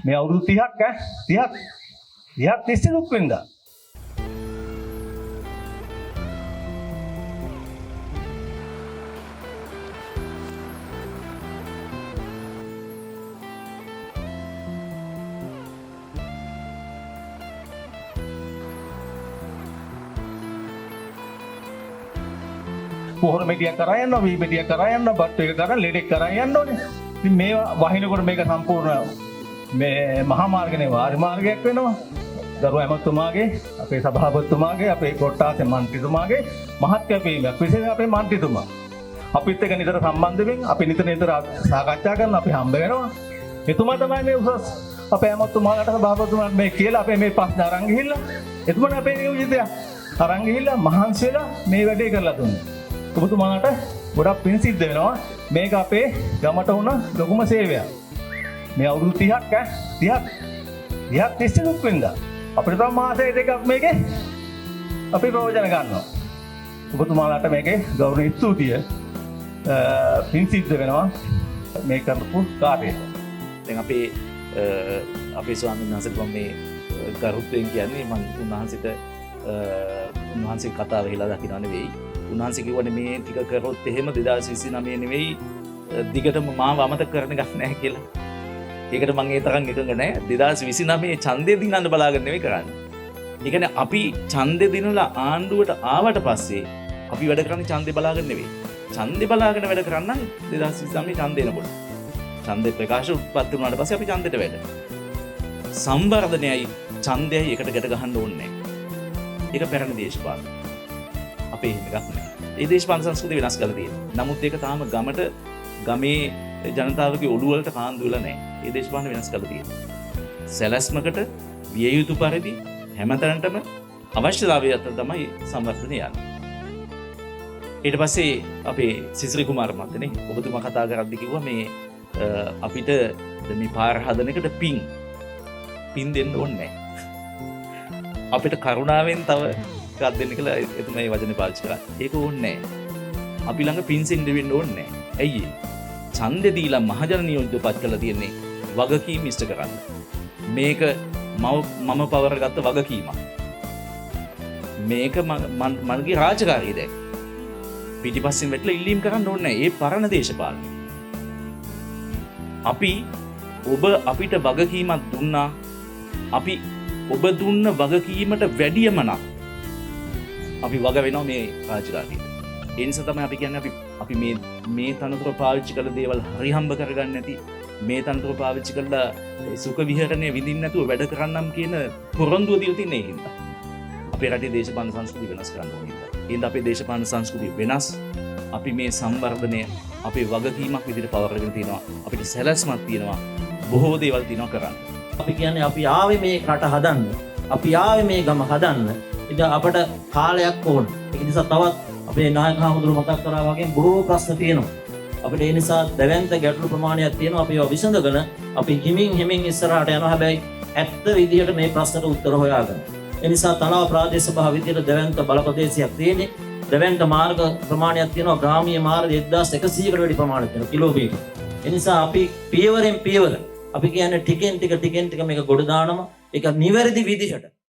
මේ අවුරුදු 30ක් 30ක් තිස්සේ දුක් විඳා. පොහොර මෙඩියා කරා යනවා, වී මෙඩියා කරා යනවා, බත් එක කරා ලෙඩෙක් කරා යන්න ඕනේ. ඉතින් මේ වහිනකොට මේක සම්පූර්ණ මේ මහා මාර්ගනේ වාරි මාර්ගයක් වෙනවා. දරුව ඇමතුමාගේ, අපේ සභාපතිතුමාගේ, අපේ කොට්ටාසේ මන්ත්‍රීතුමාගේ මහත් කැපවීමක්. විශේෂයෙන් අපේ මන්ත්‍රීතුමා. අපිත් එක්ක නිතර සම්බන්ධ වෙමින් අපි නිතර සාකච්ඡා කරන අපි හම්බ වෙනවා. එතුමා තමයි මේ උසස් අපේ ඇමතුමාට සභාපතිතුමාට මේ කියලා අපේ මේ ප්‍රශ්න අරන් ගිහිල්ලා එතුමාට අපේ නියෝජිතය අරන් ගිහිල්ලා මහන්සි වෙලා මේ වැඩේ කරලා දුන්නා. ඔබතුමාට ගොඩක් පින් සිද්ධ වෙනවා. මේක අපේ ගමට වුණ ලොකුම සේවයක්. මේ අවුරුදු 30ක් තිස්සේ දුක් විඳා. අපිට තව මාසෙ දෙකක් මේකේ අපි ප්‍රයෝජන ගන්නවා. ඔබතුමාලාට මේකේ ගෞරවනීය ස්තුතිය පින් සිද්ධ වෙනවා මේ කරපු කාර්යයට. දැන් අපේ ස්වාමීන් වහන්සේට මම මේ ගරුත්වයෙන් කියන්නේ මම උන්වහන්සේ කතාව හිලා දකින්න නෙවෙයි. උන්වහන්සේ කිව්වනේ මේ ටික කරොත් එහෙම 2029 නෙවෙයි දිගටම මාව අමතක කරන්න ගන්න නැහැ කියලා. ඒකට මම ඒ තරම් එකඟ නැහැ. 2029 ඡන්දේ දිනන්න බලාගෙන නෙවෙයි කරන්නේ. ඒ කියන්නේ අපි ඡන්දේ දිනලා ආණ්ඩුවට ආවට පස්සේ අපි වැඩ කරන්නේ ඡන්දේ බලාගෙන නෙවෙයි. ඡන්දේ බලාගෙන වැඩ කරන්න 2029 ඡන්දේ එනකොට. ඡන්දේ ප්‍රකාශ උත්පත්ති වුණාට පස්සේ අපි ඡන්දෙට වැඩ. සම්වර්ධනයයි ඡන්දයයි එකට ගැට ගහන්න ඕනේ නැහැ. ඒක පැරණි දේශපාලන. අපේ එහෙම එකක් නෑ. ඒ දේශපාලන සංස්කෘතිය වෙනස් කරලා තියෙනවා. නමුත් ඒක තාම ගමේ ජනතාවගේ ඔළුව වලට කාන්දු වෙලා නෑ. ඒ දේශපාලන වෙනස් කරලා තියෙනවා. සැලැස්මකට විය යුතු පරිදි හැමතැනටම අවශ්‍යතාවය අතර තමයි සම්වර්ධනය යන්නේ. ඊට පස්සේ අපේ සිසිරි කුමාර මහත්මනේ ඔබතුමා කතා කරද්දි කිව්වා මේ අපිට මේ පාර හදන එකට පින් දෙන්න ඕනේ නෑ. අපිට කරුණාවෙන් තව එකක් දෙන්න කියලා එතුමා මේ වචනේ පාවිච්චි කරා. ඒක ඕනේ නෑ. අපි ළඟ පින් සින්න වෙන්න ඕනේ නෑ. ඇයි ඡන්දෙ දීලා මහජන නියෝජිතපත් කරලා තියෙන්නේ වගකීම් ඉෂ්ට කරන්න. මේක මම පවර ගත්ත වගකීමක්. මේක මගේ රාජකාරිය දැන්. පිටිපස්සෙන් වැටලා ඉල්ලීම් කරන්න ඕනේ නෑ. ඒ පරණ දේශපාලනය. අපිට වගකීමක් දුන්නා. අපි ඔබ දුන්න වගකීමට වැඩියමනක් අපි වග වෙනවා මේ රාජකාරියට. ඒ නිසා තමයි අපි කියන්නේ අපි මේ තනතුර පාවිච්චි කළ දේවල් හරි හම්බ කරගන්න නැති, මේ තනතුර පාවිච්චි කළා සුඛ විහරණය විඳින්න නැතුව වැඩ කරන්නම් කියන පොරොන්දුව දීලා තින්නේ ඒ හින්දා. අපේ රටේ දේශපාලන සංස්කෘතිය වෙනස් කරන්න ඕනේ. ඒ හින්දා අපේ දේශපාලන සංස්කෘතිය වෙනස්. අපි මේ සංවර්ධනය අපේ වගකීමක් විදිහට පවර්ගෙන තියෙනවා. අපිට සැලැස්මක් තියෙනවා. බොහෝ දේවල් තියෙනවා කරන්න. අපි කියන්නේ අපි ආවේ මේ රට හදන්න. අපි ආවේ මේ ගම හදන්න. ඉතින් අපට කාලයක් ඕන. ඒක නිසා තවත් අපේ නායක හමුදුරු මතක් කරා වගේ බොහෝ ප්‍රශ්න තියෙනවා. අපිට ඒ නිසා දැවැන්ත ගැටලු ප්‍රමාණයක් තියෙනවා. අපි ඒවා විසඳගෙන අපි හිමින් ඉස්සරහට යනවා. හැබැයි ඇත්ත විදිහට මේ ප්‍රශ්නට උත්තර හොයාගන්න. ඒ නිසා තලාව ප්‍රාදේශ සභාව විදිහට දැවැන්ත බල ප්‍රදේශයක් තියෙන්නේ. දැවැන්ත මාර්ග ප්‍රමාණයක් තියෙනවා. ග්‍රාමීය මාර්ග 1100කට වැඩි ප්‍රමාණයක් තියෙනවා කිලෝමීටර්. ඒ නිසා අපි පියවරෙන් පියවර අපි කියන්නේ ටිකෙන් ටික මේක ගොඩ දානවා. ඒක නිවැරදි විදිහට